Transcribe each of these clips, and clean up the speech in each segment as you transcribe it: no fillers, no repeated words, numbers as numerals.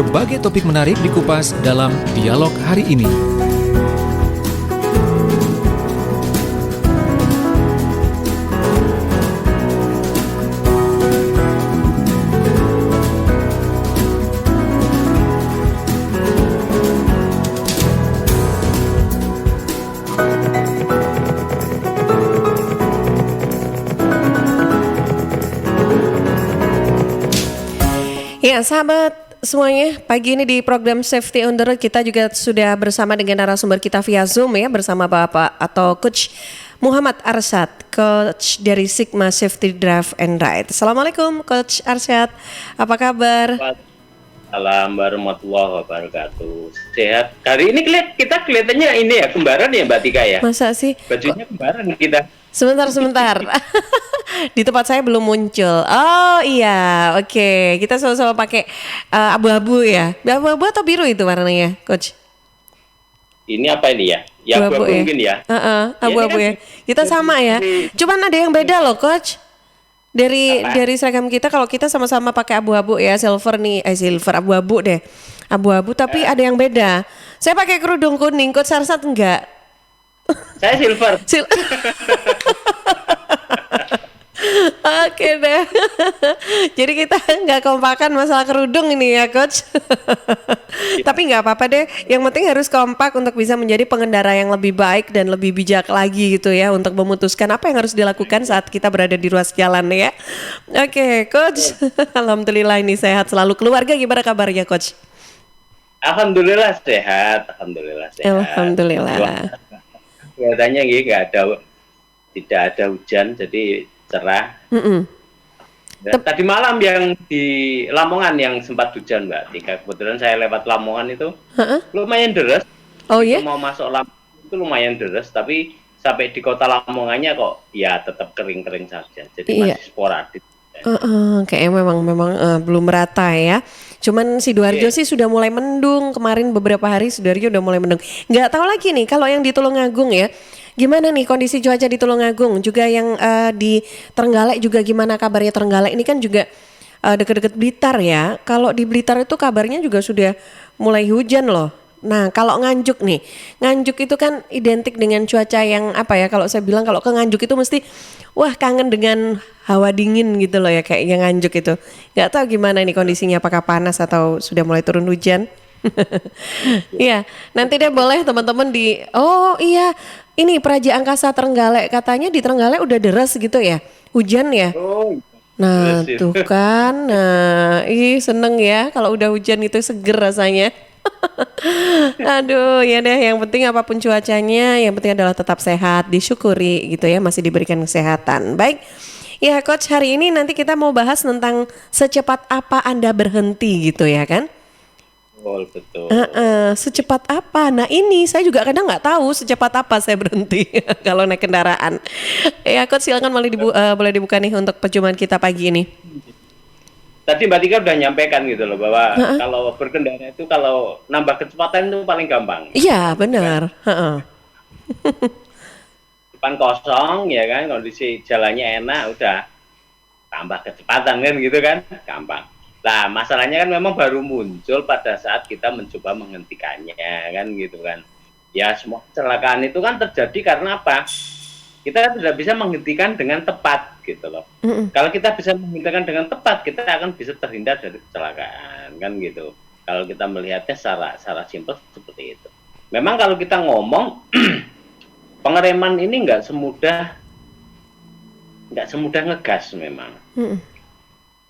berbagai topik menarik dikupas dalam dialog hari ini. Ya, sahabat semuanya, pagi ini di program Safety on the Road kita juga sudah bersama dengan narasumber kita via Zoom ya, bersama Bapak atau Coach Muhammad Arsyad, Coach dari Sigma Safety Drive and Ride. Assalamualaikum Coach Arsyad, apa kabar? Assalamualaikum warahmatullahi wabarakatuh. Sehat. Hari ini kita kelihatannya ini ya, kembaran ya Mbak Tika ya? Masa sih? Bajunya kembaran kita. Sebentar. Di tempat saya belum muncul. Oh iya, oke. Kita sama-sama pakai abu-abu ya. Abu-abu atau biru itu warnanya, Coach? Ini apa ini ya? Ya abu-abu ya? Mungkin ya. Abu-abu ya. Kita sama ya. Cuman ada yang beda loh, Coach. Dari seragam kita, kalau kita sama-sama pakai abu-abu ya, silver abu-abu deh. Abu-abu tapi ada yang beda. Saya pakai kerudung kuning, Coach Arsyad enggak? Saya silver. Oke deh. Jadi kita nggak kompakan masalah kerudung ini ya Coach. Tapi nggak apa-apa deh. Yang penting harus kompak untuk bisa menjadi pengendara yang lebih baik dan lebih bijak lagi gitu ya, untuk memutuskan apa yang harus dilakukan saat kita berada di ruas jalan ya. Oke Coach. Alhamdulillah ini sehat selalu. Keluarga gimana kabarnya Coach? Alhamdulillah sehat. Alhamdulillah. Kelihatannya tidak ada hujan, jadi cerah. Tadi malam yang di Lamongan yang sempat hujan Mbak Tika, kebetulan saya lewat Lamongan itu lumayan deras. Oh iya? Mau masuk Lamongan itu lumayan deras, tapi sampai di kota Lamongannya kok ya tetap kering-kering saja, jadi masih sporadis. Kayaknya memang belum merata ya. Cuman Sidoarjo sih sudah mulai mendung. Kemarin beberapa hari Sidoarjo udah mulai mendung. Nggak tahu lagi nih kalau yang di Tulungagung ya. Gimana nih kondisi cuaca di Tulungagung? Juga yang di Trenggalek juga gimana kabarnya? Trenggalek ini kan juga deket-deket Blitar ya. Kalau di Blitar itu kabarnya juga sudah mulai hujan loh. Nah kalau Nganjuk nih, Nganjuk itu kan identik dengan cuaca yang apa ya, kalau saya bilang kalau ke Nganjuk itu mesti wah kangen dengan hawa dingin gitu loh ya, kayak yang Nganjuk itu. Gak tahu gimana ini kondisinya, apakah panas atau sudah mulai turun hujan. Iya, nanti deh boleh teman-teman ini Praja Angkasa Trenggalek, katanya di Trenggalek udah deras gitu ya, hujan ya. Nah tuh kan, seneng ya kalau udah hujan itu, seger rasanya. Aduh ya deh, yang penting apapun cuacanya, yang penting adalah tetap sehat, disyukuri gitu ya, masih diberikan kesehatan. Baik ya Coach, hari ini nanti kita mau bahas tentang secepat apa Anda berhenti gitu ya kan. Betul. Secepat apa? Nah ini saya juga kadang nggak tahu secepat apa saya berhenti kalau naik kendaraan. Ya Coach, silakan boleh dibuka nih untuk perjumpaan kita pagi ini. Tadi Mbak Tika udah nyampaikan gitu loh bahwa kalau berkendara itu kalau nambah kecepatan itu paling gampang. Iya benar. Depan kosong ya kan, kondisi jalannya enak, udah tambah kecepatan kan gitu kan, gampang. Nah masalahnya kan memang baru muncul pada saat kita mencoba menghentikannya kan gitu kan. Ya semua kecelakaan itu kan terjadi karena apa? Kita tidak bisa menghentikan dengan tepat gitu loh. Kalau kita bisa menghentikan dengan tepat, kita akan bisa terhindar dari kecelakaan kan gitu. Kalau kita melihatnya secara simpel seperti itu. Memang kalau kita ngomong pengereman ini nggak semudah ngegas memang.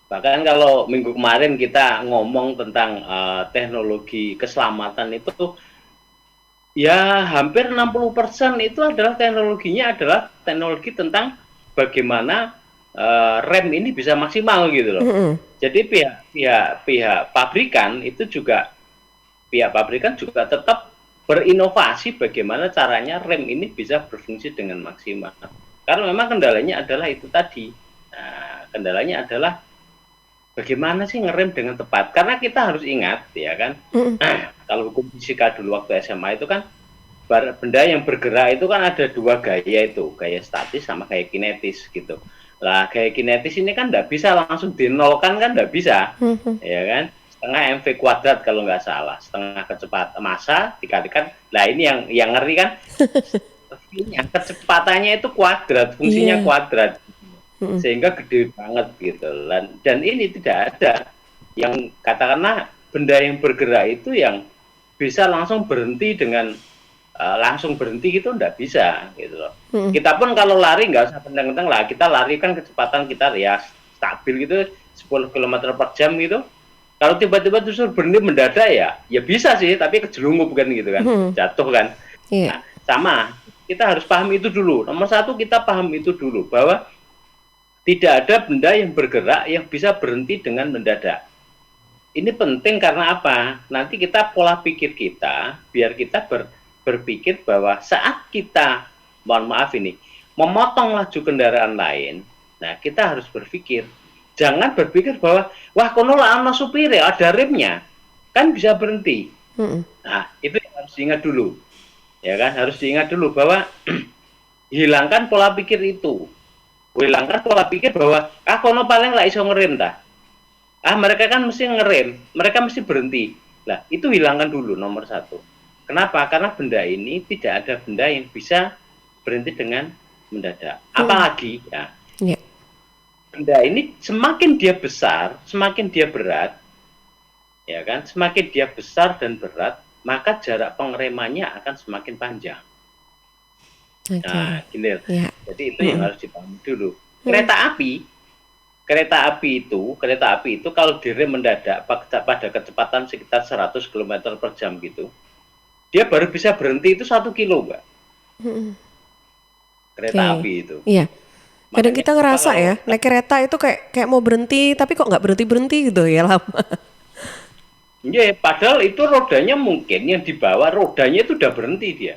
Bahkan kalau minggu kemarin kita ngomong tentang teknologi keselamatan itu, ya hampir 60% itu adalah teknologinya teknologi tentang bagaimana rem ini bisa maksimal gitu loh. Jadi pihak pabrikan juga tetap berinovasi bagaimana caranya rem ini bisa berfungsi dengan maksimal. Karena memang kendalanya adalah itu tadi. Nah, kendalanya adalah bagaimana sih ngerem dengan tepat? Karena kita harus ingat ya kan, kalau hukum fisika dulu waktu SMA itu kan benda yang bergerak itu kan ada dua gaya itu, gaya statis sama gaya kinetis gitu. Lah gaya kinetis ini kan nggak bisa langsung dinolkan kan, nggak bisa, ya kan? setengah mv kuadrat kalau nggak salah, setengah kecepatan massa dikalikan. Nah ini yang ngeri kan, kecepatannya itu kuadrat, fungsinya Iya. kuadrat, Mm-mm. sehingga gede banget gitu. Dan ini tidak ada yang katakanlah benda yang bergerak itu yang bisa langsung berhenti dengan langsung berhenti gitu, nggak bisa gitu loh. Mm-mm. Kita pun kalau lari nggak usah kencang-kencang lah, kita lari kan kecepatan kita ya stabil gitu 10 km per jam gitu. Kalau tiba-tiba terus berhenti mendadak ya bisa sih, tapi kejelungup kan gitu kan, Mm-mm. jatuh kan. Iya. Nah, sama, kita harus paham itu dulu. Nomor satu kita paham itu dulu, bahwa tidak ada benda yang bergerak yang bisa berhenti dengan mendadak. Ini penting karena apa? Nanti kita pola pikir kita, biar kita berpikir bahwa saat kita, mohon maaf ini, memotong laju kendaraan lain, nah kita harus berpikir, jangan berpikir bahwa, wah kono lah ana supir ya, ada remnya, kan bisa berhenti. Mm-mm. Nah itu yang harus diingat dulu, ya kan, harus diingat dulu bahwa hilangkan pola pikir itu, hilangkan pola pikir bahwa kono paling lah iso ngerem dah. Mereka kan mesti ngerem, mereka mesti berhenti. Nah, itu hilangkan dulu nomor satu. Kenapa? Karena benda ini tidak ada benda yang bisa berhenti dengan mendadak. Apalagi ya, Iya. benda ini semakin dia besar, semakin dia berat, ya kan? Semakin dia besar dan berat, maka jarak pengeremannya akan semakin panjang. Oke. Nah, gini. Iya. Jadi itu yang harus dipahami dulu. Kereta api itu kalau direm mendadak pada kecepatan sekitar 100 km per jam gitu, dia baru bisa berhenti itu 1 kilo, Mbak. Mm-mm. Kereta Oke. api itu. Iya. Kadang Makanya kita ngerasa kalau ya, naik kereta itu kayak mau berhenti, tapi kok nggak berhenti gitu ya lama. ya, padahal itu rodanya mungkin yang dibawa rodanya itu udah berhenti dia.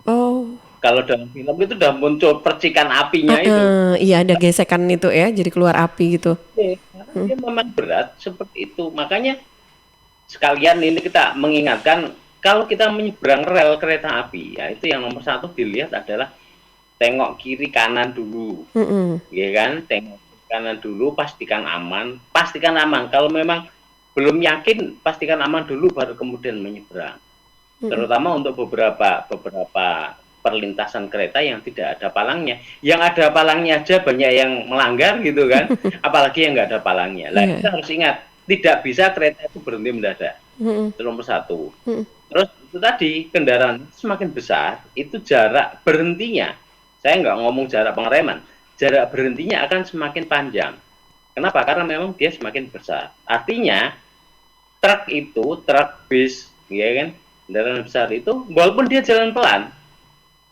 Oh. Kalau dalam film itu udah muncul percikan apinya itu. Iya ada gesekan itu ya, jadi keluar api gitu. Karena dia memang berat seperti itu. Makanya sekalian ini kita mengingatkan, kalau kita menyeberang rel kereta api, ya itu yang nomor satu dilihat adalah tengok kiri kanan dulu, Mm-mm. ya kan? Tengok kiri kanan dulu, pastikan aman. Kalau memang belum yakin, pastikan aman dulu, baru kemudian menyeberang. Terutama untuk beberapa perlintasan kereta yang tidak ada palangnya. Yang ada palangnya aja banyak yang melanggar gitu kan, apalagi yang nggak ada palangnya. Lah kita harus ingat, tidak bisa kereta itu berhenti mendadak. Itu nomor satu. Terus itu tadi, kendaraan semakin besar, itu jarak berhentinya, saya nggak ngomong jarak pengereman, jarak berhentinya akan semakin panjang. Kenapa? Karena memang dia semakin besar. Artinya truk bis, ya kan, kendaraan besar itu, walaupun dia jalan pelan,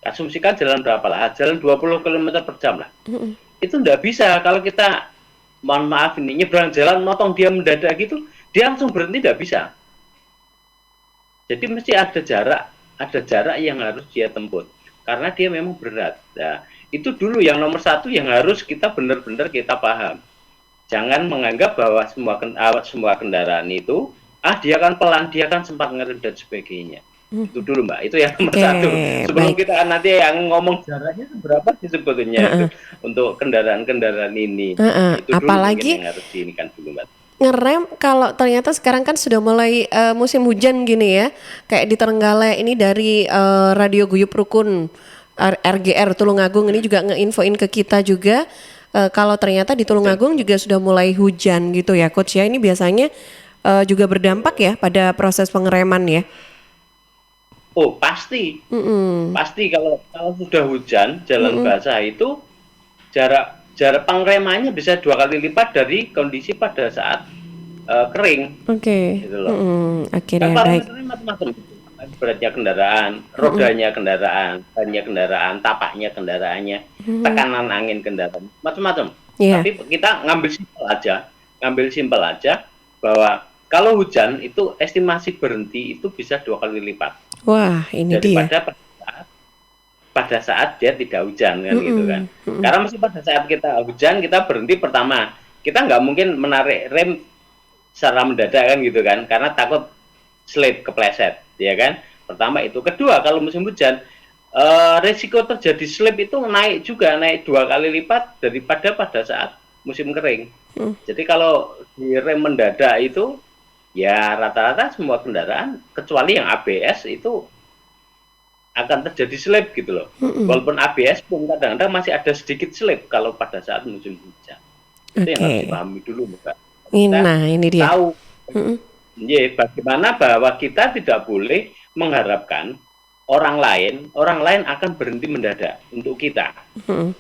asumsikan jalan berapa lah, jalan 20 km per jam lah, itu nggak bisa kalau kita, mohon maaf ini, nyebrang jalan, motong dia mendadak gitu, dia langsung berhenti, nggak bisa. Jadi mesti ada jarak yang harus dia tempuh, karena dia memang berat. Nah, itu dulu yang nomor satu yang harus kita benar-benar kita paham. Jangan menganggap bahwa semua kendaraan itu, dia kan pelan, dia kan sempat ngerem dan sebagainya. Itu dulu Mbak, itu yang nomor satu. Sebelum kita nanti yang ngomong jaraknya berapa sih sebetulnya untuk kendaraan-kendaraan ini. Itu dulu Apalagi yang harus diinikan dulu Mbak. ngerem kalau ternyata sekarang kan sudah mulai musim hujan gini ya. Kayak di Trenggalek ini dari Radio Guyup Rukun RGR Tulungagung ini juga ngeinfoin ke kita juga kalau ternyata di Tulungagung juga sudah mulai hujan gitu ya Coach ya. Ini biasanya juga berdampak ya pada proses pengereman ya. Oh pasti, pasti kalau sudah hujan, jalan basah itu jarak pengeremannya bisa 2 kali lipat dari kondisi pada saat kering. Oke. Gitu loh. Oke Kan deh, baik. macam-macam. Beratnya kendaraan, rodanya kendaraan, bannya kendaraan, tapaknya kendaraannya, tekanan angin kendaraan, macam-macam. Iya. Tapi kita ngambil simpel aja bahwa kalau hujan itu estimasi berhenti itu bisa 2 kali lipat. Wah, ini dia. Daripada pada saat dia tidak hujan kan gitu kan. Karena mesti pada saat kita hujan kita berhenti, pertama kita nggak mungkin menarik rem secara mendadak kan gitu kan, karena takut slip kepleset ya kan. Pertama itu. Kedua, kalau musim hujan risiko terjadi slip itu naik 2 kali lipat daripada pada saat musim kering. Jadi kalau di rem mendadak itu ya rata-rata semua kendaraan kecuali yang ABS itu akan terjadi slip gitu loh. Walaupun ABS pun kadang-kadang masih ada sedikit slip kalau pada saat musim hujan. Itu yang harus Oke. dipahami dulu, Mbak. Kita Nah, ini dia. tahu bagaimana bahwa kita tidak boleh mengharapkan orang lain akan berhenti mendadak untuk kita,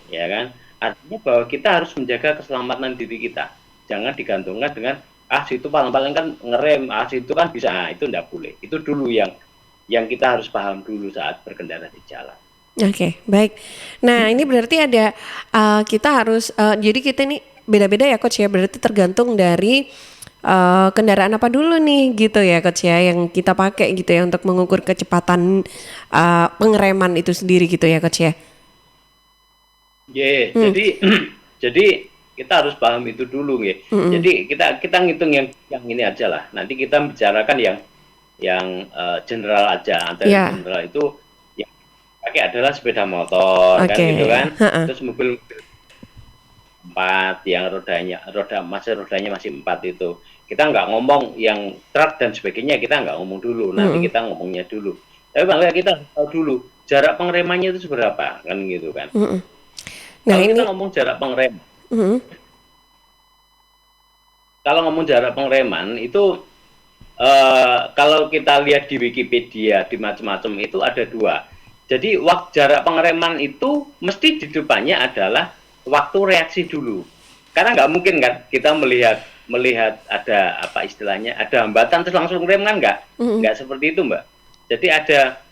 ya kan? Artinya bahwa kita harus menjaga keselamatan diri kita. Jangan digantungkan dengan situ paling-paling kan ngerem, situ kan bisa. Nah, itu tidak boleh. Itu dulu yang kita harus paham dulu saat berkendara di jalan. Oke, baik. Nah, ini berarti ada kita harus jadi kita ini beda-beda ya coach ya. Berarti tergantung dari kendaraan apa dulu nih gitu ya coach ya yang kita pakai gitu ya untuk mengukur kecepatan pengereman itu sendiri gitu ya coach ya. Jadi jadi kita harus paham itu dulu ya. Jadi kita ngitung yang ini aja lah. Nanti kita bicarakan yang general aja. Antara general itu yang pakai adalah sepeda motor kan gitu kan. Terus mobil 4 yang rodanya masih 4 itu. Kita nggak ngomong yang truk dan sebagainya, kita nggak ngomong dulu. Nanti kita ngomongnya dulu. Tapi paling kita tahu dulu jarak pengeremannya itu seberapa kan gitu kan. Nah, kalau ini kita ngomong jarak pengereman, kalau ngomong jarak pengereman itu kalau kita lihat di Wikipedia di macam-macam itu ada 2. Jadi jarak pengereman itu mesti di depannya adalah waktu reaksi dulu. Karena nggak mungkin kan kita melihat ada apa istilahnya ada hambatan terus langsung rem kan nggak seperti itu Mbak. Jadi ada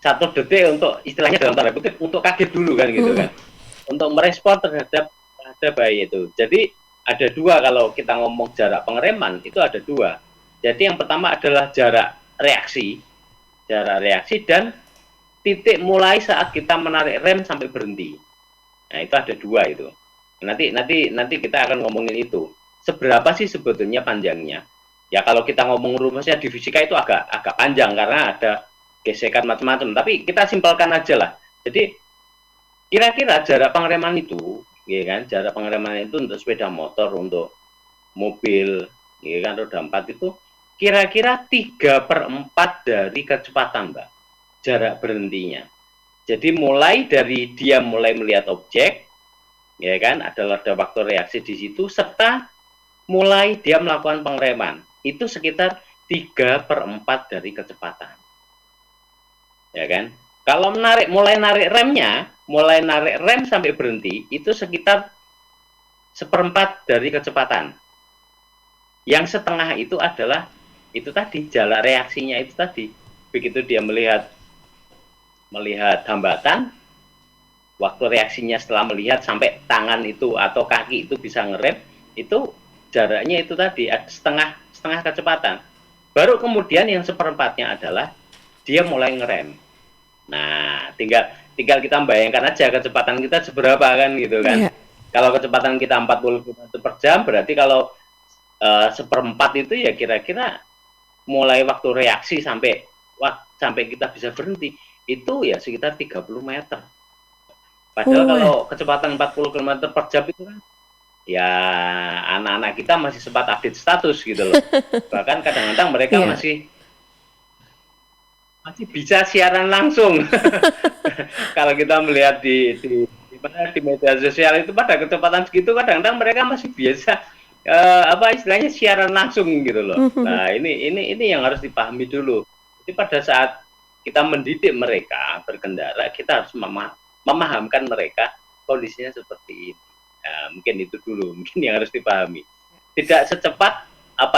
1 detik untuk istilahnya dalam tanda kutip untuk kaget dulu kan gitu kan. Untuk merespon terhadap bayi itu. Jadi ada 2 kalau kita ngomong jarak pengereman itu ada 2. Jadi yang pertama adalah jarak reaksi dan titik mulai saat kita menarik rem sampai berhenti. Nah itu ada 2 itu. Nanti kita akan ngomongin itu. Seberapa sih sebetulnya panjangnya? Ya kalau kita ngomong rumusnya di fisika itu agak panjang karena ada gesekan macam-macam. Tapi kita simpelkan aja lah. Jadi kira-kira jarak pengereman itu, ya kan? Jarak pengereman itu untuk sepeda motor, untuk mobil, ya kan? Roda 4 itu kira-kira 3/4 dari kecepatan, Mbak. Jarak berhentinya. Jadi mulai dari dia mulai melihat objek, ya kan? Ada waktu reaksi di situ, serta mulai dia melakukan pengereman. Itu sekitar 3/4 dari kecepatan. Ya kan? Kalau mulai narik rem sampai berhenti, itu sekitar 1/4 dari kecepatan. Yang setengah itu adalah itu tadi jarak reaksinya itu tadi. Begitu dia melihat hambatan, waktu reaksinya setelah melihat sampai tangan itu atau kaki itu bisa ngerem, itu jaraknya itu tadi setengah kecepatan. Baru kemudian yang 1/4-nya adalah dia mulai ngerem. Nah, tinggal kita bayangkan aja kecepatan kita seberapa kan gitu kan. Kalau kecepatan kita 40 km per jam, berarti kalau 1/4 itu ya kira-kira mulai waktu reaksi sampai kita bisa berhenti itu ya sekitar 30 meter. Padahal kalau kecepatan 40 km per jam itu kan ya anak-anak kita masih sempat update status gitu loh. Bahkan kadang-kadang mereka masih bisa siaran langsung. Kalau kita melihat di media sosial itu pada kecepatan segitu kadang-kadang mereka masih biasa istilahnya siaran langsung gitu loh. Nah, ini yang harus dipahami dulu. Jadi pada saat kita mendidik mereka berkendara, kita harus memahamkan mereka kondisinya seperti ini. Nah, mungkin itu dulu, mungkin yang harus dipahami. Tidak secepat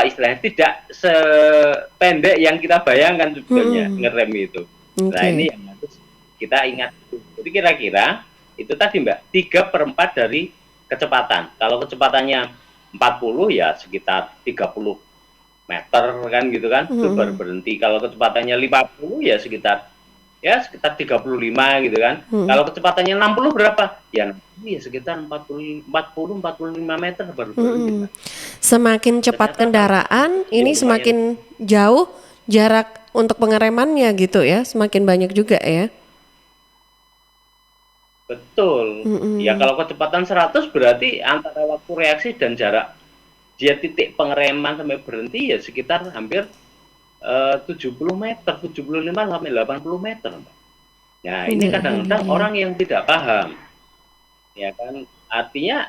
istilahnya, tidak sependek yang kita bayangkan sebenarnya ngerem itu. Nah, ini yang harus kita ingat. Jadi kira-kira itu tadi Mbak, 3/4 dari kecepatan. Kalau kecepatannya 40 ya sekitar 30 meter kan gitu kan, itu baru berhenti. Kalau kecepatannya 50 ya sekitar 35 gitu kan. Kalau kecepatannya 60 berapa? Ya sekitar 45 meter baru berhenti. Semakin cepat kendaraan, ini semakin jauh jarak untuk pengeremannya gitu ya, semakin banyak juga ya. Betul. Ya kalau kecepatan 100 berarti antara waktu reaksi dan jarak dia titik pengereman sampai berhenti ya sekitar hampir 70 meter, 75 sampai 80 meter. Nah, ini kadang-kadang orang yang tidak paham. Ya kan, artinya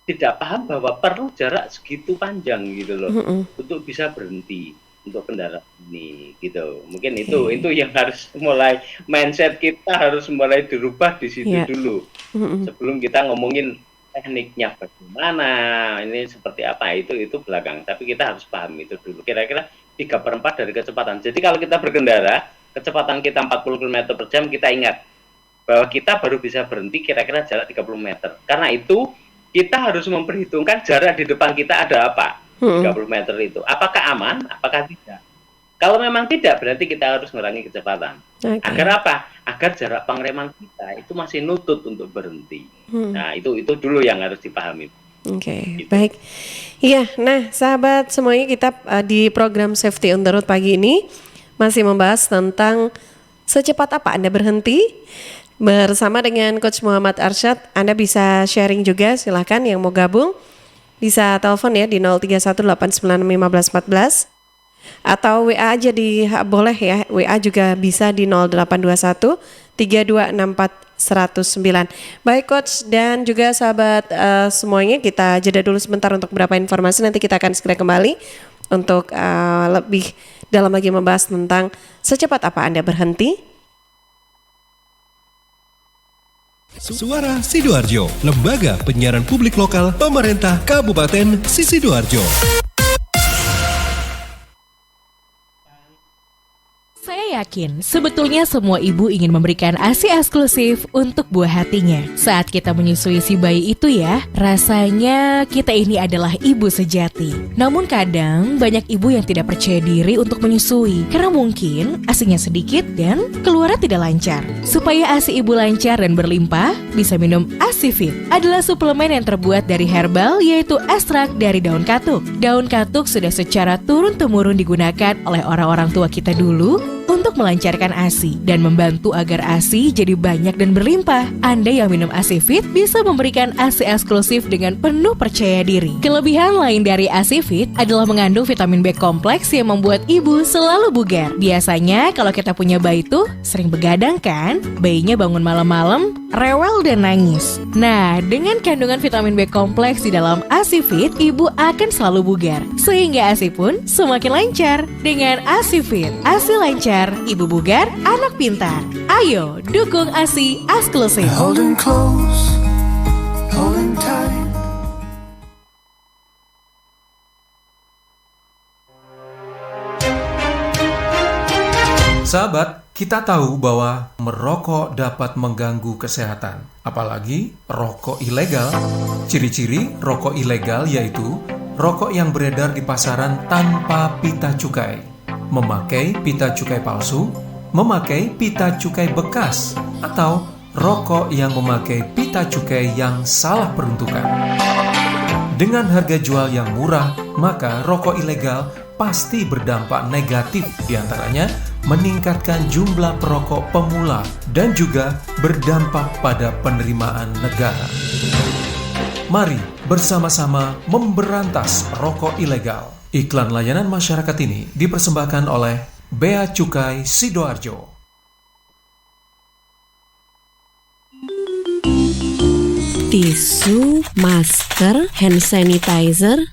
tidak paham bahwa perlu jarak segitu panjang gitu loh untuk bisa berhenti untuk kendaraan ini gitu. Mungkin itu yang harus mulai, mindset kita harus mulai dirubah di situ dulu. Sebelum kita ngomongin tekniknya bagaimana, ini seperti apa, itu belakang. Tapi kita harus paham itu dulu. Kira-kira 3/4 dari kecepatan. Jadi kalau kita berkendara, kecepatan kita 40 km per jam, kita ingat bahwa kita baru bisa berhenti kira-kira jarak 30 meter. Karena itu kita harus memperhitungkan jarak di depan kita ada apa, 30 meter itu. Apakah aman, apakah tidak? Kalau memang tidak, berarti kita harus mengurangi kecepatan. Agar apa? Agar jarak pengereman kita itu masih nutut untuk berhenti. Nah, itu dulu yang harus dipahami. Oke, baik. Iya, nah sahabat semuanya, kita di program Safety on the Road pagi ini masih membahas tentang secepat apa Anda berhenti. Bersama dengan Coach Muhammad Arsyad, Anda bisa sharing juga, silahkan yang mau gabung bisa telepon ya di 0318961514 atau WA aja boleh ya, WA juga bisa di 0821 3264 109. Baik Coach dan juga sahabat semuanya, kita jeda dulu sebentar untuk beberapa informasi, nanti kita akan segera kembali untuk lebih dalam lagi membahas tentang secepat apa Anda berhenti. Suara Sidoarjo, Lembaga Penyiaran Publik Lokal Pemerintah Kabupaten Sidoarjo. Saya yakin sebetulnya semua ibu ingin memberikan ASI eksklusif untuk buah hatinya. Saat kita menyusui si bayi itu ya, rasanya kita ini adalah ibu sejati. Namun kadang banyak ibu yang tidak percaya diri untuk menyusui karena mungkin ASInya sedikit dan keluarnya tidak lancar. Supaya ASI ibu lancar dan berlimpah, bisa minum ASI Fit. Adalah suplemen yang terbuat dari herbal, yaitu ekstrak dari daun katuk. Daun katuk sudah secara turun-temurun digunakan oleh orang-orang tua kita dulu untuk melancarkan ASI dan membantu agar ASI jadi banyak dan berlimpah. Anda yang minum ASI Fit bisa memberikan ASI eksklusif dengan penuh percaya diri. Kelebihan lain dari ASI Fit adalah mengandung vitamin B kompleks yang membuat ibu selalu bugar. Biasanya kalau kita punya bayi tuh sering begadang kan? Bayinya bangun malam-malam, rewel dan nangis. Nah, dengan kandungan vitamin B kompleks di dalam ASI Fit, ibu akan selalu bugar. Sehingga ASI pun semakin lancar. Dengan ASI Fit, ASI lancar, ibu bugar, anak pintar. Ayo dukung ASI eksklusif. Holding close, holding tight. Sahabat, kita tahu bahwa merokok dapat mengganggu kesehatan, apalagi rokok ilegal. Ciri-ciri rokok ilegal yaitu rokok yang beredar di pasaran tanpa pita cukai, memakai pita cukai palsu, memakai pita cukai bekas, atau rokok yang memakai pita cukai yang salah peruntukan. Dengan harga jual yang murah, maka rokok ilegal pasti berdampak negatif, diantaranya meningkatkan jumlah perokok pemula dan juga berdampak pada penerimaan negara. Mari bersama-sama memberantas rokok ilegal. Iklan layanan masyarakat ini dipersembahkan oleh Bea Cukai Sidoarjo. Tisu, masker, hand sanitizer,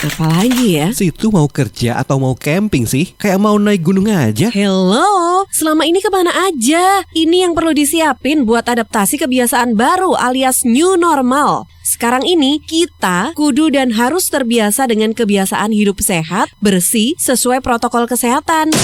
apalagi ya? Situ mau kerja atau mau camping sih? Kayak mau naik gunung aja. Hello, selama ini kemana aja? Ini yang perlu disiapin buat adaptasi kebiasaan baru alias new normal. Sekarang ini kita kudu dan harus terbiasa dengan kebiasaan hidup sehat, bersih, sesuai protokol kesehatan.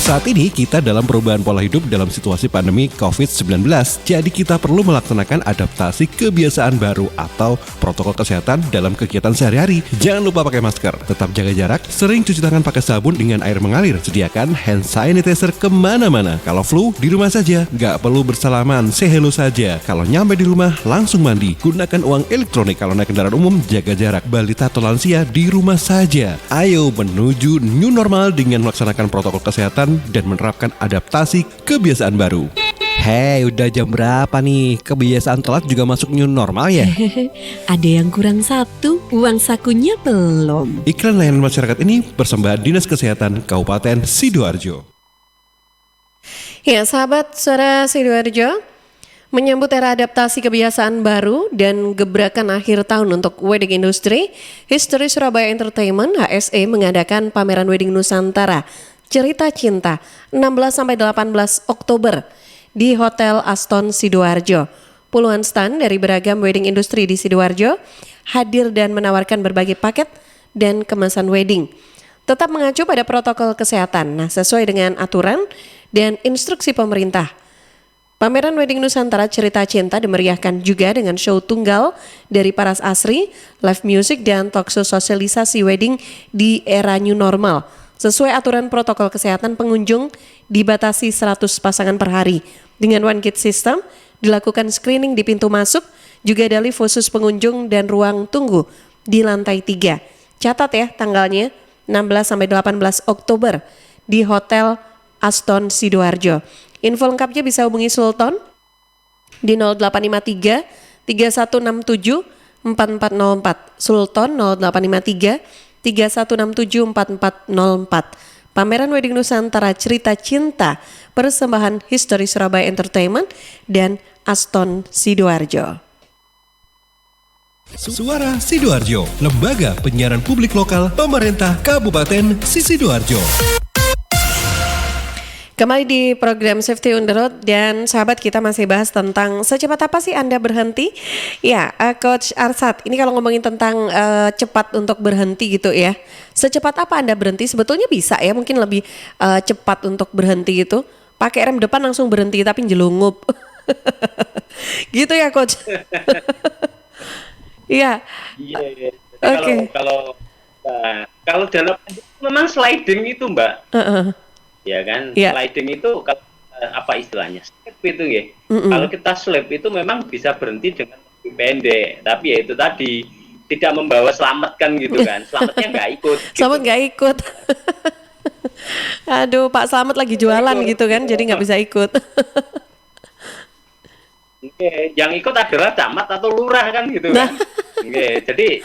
Saat ini kita dalam perubahan pola hidup dalam situasi pandemi COVID-19. Jadi kita perlu melaksanakan adaptasi kebiasaan baru atau protokol kesehatan dalam kegiatan sehari-hari. Jangan lupa pakai masker, tetap jaga jarak, sering cuci tangan pakai sabun dengan air mengalir. Sediakan hand sanitizer kemana-mana. Kalau flu, di rumah saja. Nggak perlu bersalaman, say hello saja. Kalau nyampe di rumah, langsung mandi. Gunakan uang elektronik. Kalau naik kendaraan umum, jaga jarak. Balita atau lansia, di rumah saja. Ayo menuju new normal dengan melaksanakan protokol kesehatan dan menerapkan adaptasi kebiasaan baru. Hei, udah jam berapa nih? Kebiasaan telat juga masuk new normal ya? Ada yang kurang satu, uang sakunya belum. Iklan layanan masyarakat ini persembahan Dinas Kesehatan Kabupaten Sidoarjo. Ya, sahabat suara Sidoarjo, menyambut era adaptasi kebiasaan baru dan gebrakan akhir tahun untuk wedding industry, History Surabaya Entertainment HSE mengadakan pameran wedding Nusantara Cerita Cinta 16-18 Oktober di Hotel Aston Sidoarjo. Puluhan stand dari beragam wedding industri di Sidoarjo hadir dan menawarkan berbagai paket dan kemasan wedding. Tetap mengacu pada protokol kesehatan, sesuai dengan aturan dan instruksi pemerintah. Pameran Wedding Nusantara Cerita Cinta dimeriahkan juga dengan show tunggal dari Paras Asri, live music dan talkshow sosialisasi wedding di era new normal. Sesuai aturan protokol kesehatan, pengunjung dibatasi 100 pasangan per hari. Dengan one kit system, dilakukan screening di pintu masuk, juga ada lift khusus pengunjung dan ruang tunggu di lantai 3. Catat ya tanggalnya 16-18 Oktober di Hotel Aston Sidoarjo. Info lengkapnya bisa hubungi Sultan di 0853 3167 4404. Sultan 0853 3167 4404. Pameran Wedding Nusantara Cerita Cinta, persembahan History Surabaya Entertainment dan Aston Sidoarjo. Suara Sidoarjo, lembaga penyiaran publik lokal pemerintah Kabupaten Sidoarjo. Kembali di program Safety on the Road dan sahabat, kita masih bahas tentang secepat apa sih Anda berhenti? Ya, Coach Arsat, ini kalau ngomongin tentang cepat untuk berhenti gitu ya. Secepat apa Anda berhenti? Sebetulnya bisa ya, mungkin lebih cepat untuk berhenti gitu. Pakai rem depan langsung berhenti tapi jelungup. Gitu ya Coach? Iya. Iya. Oke. Kalau dalam memang sliding itu Mbak. Ya kan, sliding itu apa istilahnya, slip itu ya. Kalau kita slip itu memang bisa berhenti dengan lebih pendek, tapi ya itu tadi tidak membawa selamat kan gitu kan, selamatnya nggak ikut. Selamat nggak ikut. Aduh, Pak Slamet lagi jualan gitu kan, jadi nggak bisa ikut. Yang ikut adalah camat atau lurah kan gitu kan. Jadi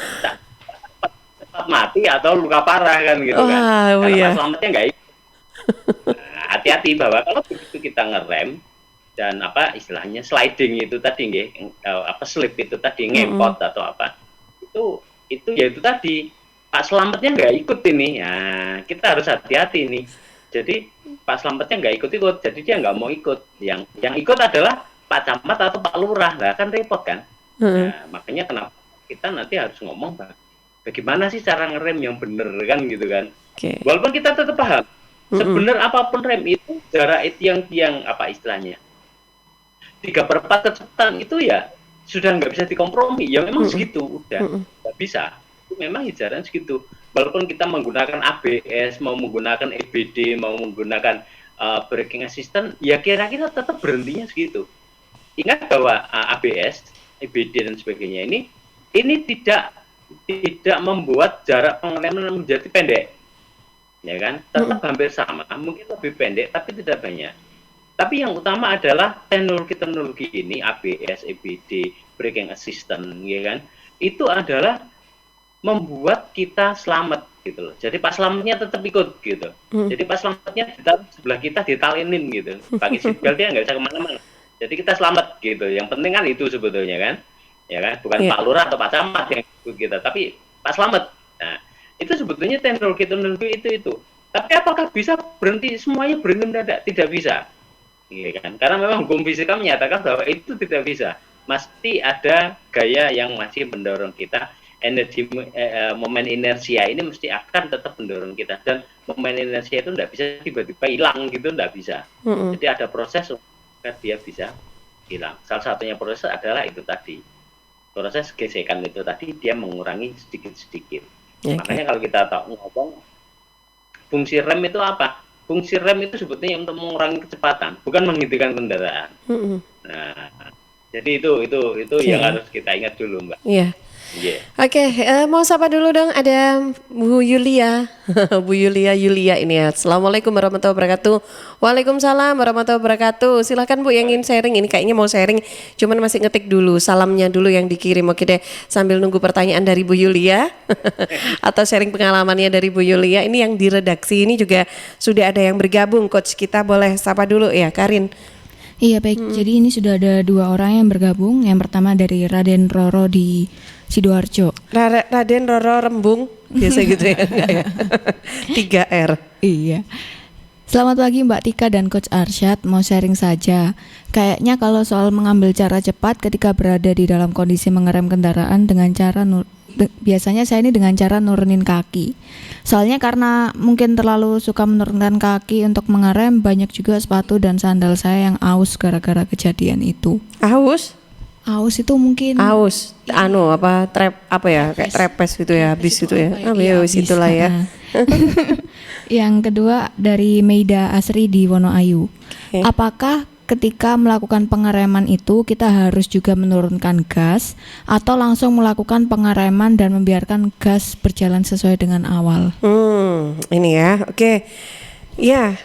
cepat mati atau luka parah kan gitu kan. Karena selamatnya nggak ikut. Nah, hati-hati bahwa kalau begitu kita ngerem dan apa istilahnya sliding itu tadi slip itu tadi ngempot atau apa itu ya itu tadi Pak Slametnya nggak ikut ini ya, kita harus hati-hati nih. Jadi Pak Slametnya nggak ikut, jadi dia nggak mau ikut. Yang ikut adalah Pak Camat atau Pak Lurah, lah kan repot kan. Nah, makanya kenapa kita nanti harus ngomong bagaimana sih cara ngerem yang bener kan gitu kan. Walaupun kita tetap paham sebenar apapun rem itu jarak itu yang apa istilahnya 3/4 kecepatan itu ya sudah nggak bisa dikompromi ya, memang segitu udah nggak bisa, itu memang jaraknya segitu. Walaupun kita menggunakan ABS, mau menggunakan EBD, mau menggunakan braking assistant, ya kira-kira tetap berhentinya segitu. Ingat bahwa ABS, EBD dan sebagainya ini tidak membuat jarak pengereman menjadi pendek. Ya kan, tetap hampir sama, mungkin lebih pendek tapi tidak banyak. Tapi yang utama adalah teknologi ini, ABS, EBD, braking assistant, ya kan, itu adalah membuat kita selamat gitu loh. Jadi Pak Selamatnya tetap ikut gitu. Jadi Pak Selamatnya sebelah kita ditalinin gitu, pakai seatbelt dia nggak bisa kemana-mana. Jadi kita selamat gitu. Yang penting kan itu sebetulnya kan, ya kan, bukan Pak Lurah atau Pak Camat yang ikut kita, tapi Pak Selamat. Nah, itu sebetulnya teknologi itu. Tapi apakah bisa berhenti semuanya berhenti mendadak? Tidak bisa, ya kan? Karena memang hukum fisika menyatakan bahwa itu tidak bisa. Mesti ada gaya yang masih mendorong kita. Energi momen inersia ini mesti akan tetap mendorong kita, dan momen inersia itu tidak bisa tiba-tiba hilang gitu, tidak bisa. Jadi ada proses supaya dia bisa hilang. Salah satunya proses adalah itu tadi, proses gesekan itu tadi, dia mengurangi sedikit-sedikit. Makanya kalau kita ngomong fungsi rem itu apa? Fungsi rem itu sebetulnya untuk mengurangi kecepatan, bukan menghentikan kendaraan. Nah, jadi itu yang harus kita ingat dulu, Mbak. Iya. Iya. Oke, mau sapa dulu dong, ada Bu Yulia. Bu Yulia ini ya. Assalamualaikum warahmatullahi wabarakatuh. Waalaikumsalam warahmatullahi wabarakatuh. Silakan Bu yang ingin sharing. Ini kayaknya mau sharing, cuman masih ngetik dulu salamnya dulu yang dikirim. Oke deh, sambil nunggu pertanyaan dari Bu Yulia atau sharing pengalamannya dari Bu Yulia. Ini yang di redaksi ini juga sudah ada yang bergabung. Coach, kita boleh sapa dulu ya, Karin. Iya baik, jadi ini sudah ada 2 orang yang bergabung. Yang pertama dari Raden Roro di Sidoarjo. Raden Roro Rembung, biasa gitu ya, enggak ya? 3R. Iya. Selamat pagi Mbak Tika dan Coach Arsyad, mau sharing saja. Kayaknya kalau soal mengambil cara cepat ketika berada di dalam kondisi mengerem kendaraan dengan cara biasanya saya ini dengan cara nurunin kaki. Soalnya karena mungkin terlalu suka menurunkan kaki untuk mengerem, banyak juga sepatu dan sandal saya yang aus gara-gara kejadian itu. Aus? Aus itu mungkin aus, kayak trepes gitu ya, habis gitu ya. Wis itulah ya. Yang kedua dari Meida Asri di Wonoayu. Okay. Apakah ketika melakukan pengereman itu kita harus juga menurunkan gas atau langsung melakukan pengereman dan membiarkan gas berjalan sesuai dengan awal? Ini ya, oke. Ya.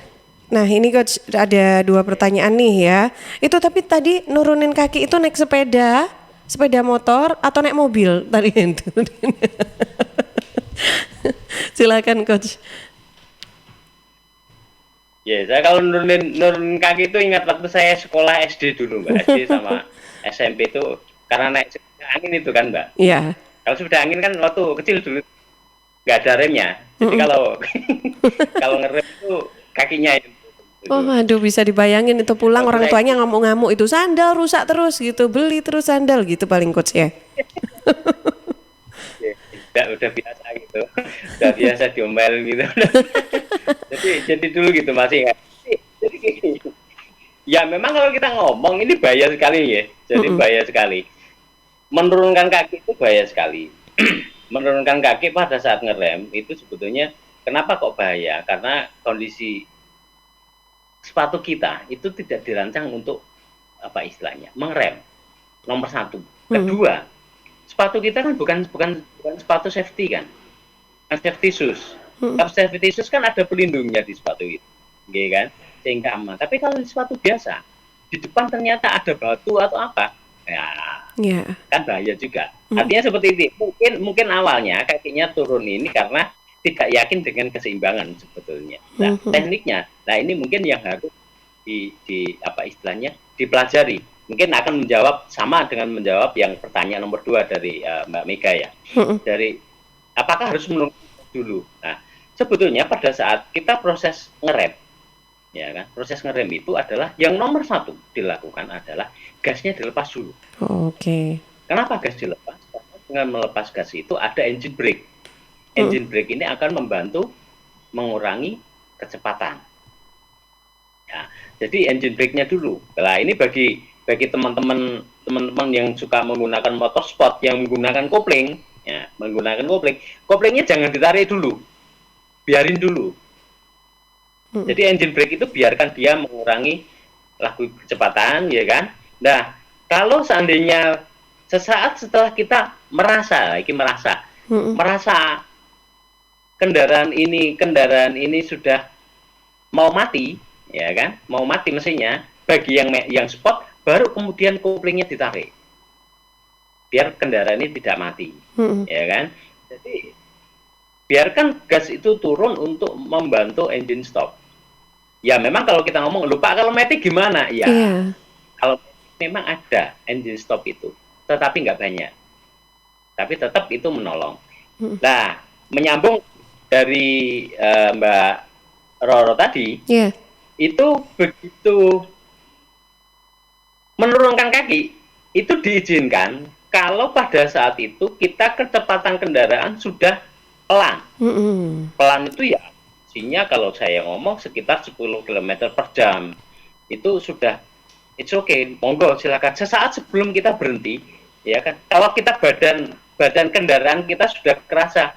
Nah ini Coach ada 2 pertanyaan nih ya. Itu tapi tadi nurunin kaki itu naik sepeda motor atau naik mobil tadi itu? Silakan Coach. Ya, saya kalau nurunin kaki itu ingat waktu saya sekolah SD dulu Mbak, SD sama SMP itu karena naik sepeda angin itu kan Mbak. Iya. Kalau sepeda angin kan waktu kecil dulu nggak ada remnya, jadi kalau ngerem itu kakinya itu. Oh aduh, bisa dibayangin itu pulang orang tuanya ngamuk-ngamuk itu sandal rusak terus gitu, beli terus sandal gitu paling Coach ya. Udah biasa gitu, udah biasa diomel gitu. jadi dulu gitu masih ya. Jadi ya memang kalau kita ngomong ini bahaya sekali ya, jadi bahaya sekali. Menurunkan kaki itu bahaya sekali. Menurunkan kaki pada saat ngerem itu sebetulnya kenapa kok bahaya? Karena kondisi sepatu kita itu tidak dirancang untuk apa istilahnya mengerem. Nomor 1. Kedua, sepatu kita kan bukan sepatu safety kan, safety shoes. Kalau safety shoes kan ada pelindungnya di sepatu itu, gitu kan, sehingga aman. Tapi kalau di sepatu biasa, di depan ternyata ada batu atau apa, ya kan bahaya juga. Artinya seperti itu. Mungkin awalnya kakinya turun ini karena tidak yakin dengan keseimbangan sebetulnya. Nah, tekniknya, nah ini mungkin yang harus di apa istilahnya dipelajari. Mungkin akan menjawab sama dengan menjawab yang pertanyaan nomor 2 dari Mbak Mega ya. Dari apakah harus menurunkan dulu? Nah, sebetulnya pada saat kita proses ngerem, ya kan, proses ngerem itu adalah yang nomor 1 dilakukan adalah gasnya dilepas dulu. Oke. Kenapa gas dilepas? Karena dengan melepas gas itu ada engine brake. Engine brake ini akan membantu mengurangi kecepatan. Ya, jadi engine brake-nya dulu. Nah, ini bagi teman-teman yang suka menggunakan motorsport yang menggunakan kopling, ya, koplingnya jangan ditarik dulu, biarin dulu. Jadi engine brake itu biarkan dia mengurangi laju kecepatan, ya kan. Nah, kalau seandainya sesaat setelah kita merasa kendaraan ini sudah mau mati, ya kan, mau mati mesinnya, bagi yang sport baru kemudian koplingnya ditarik biar kendaraan ini tidak mati, ya kan. Jadi biarkan gas itu turun untuk membantu engine stop. Ya memang kalau kita ngomong lupa kalau mati gimana ya, kalau memang ada engine stop itu, tetapi nggak banyak, tapi tetap itu menolong. Nah, menyambung dari Mbak Roro tadi, itu begitu menurunkan kaki itu diizinkan kalau pada saat itu kita kecepatan kendaraan sudah pelan. Pelan itu ya artinya kalau saya ngomong sekitar 10 km per jam itu sudah it's okay, monggo silakan sesaat sebelum kita berhenti, ya kan. Kalau kita badan kendaraan kita sudah kerasa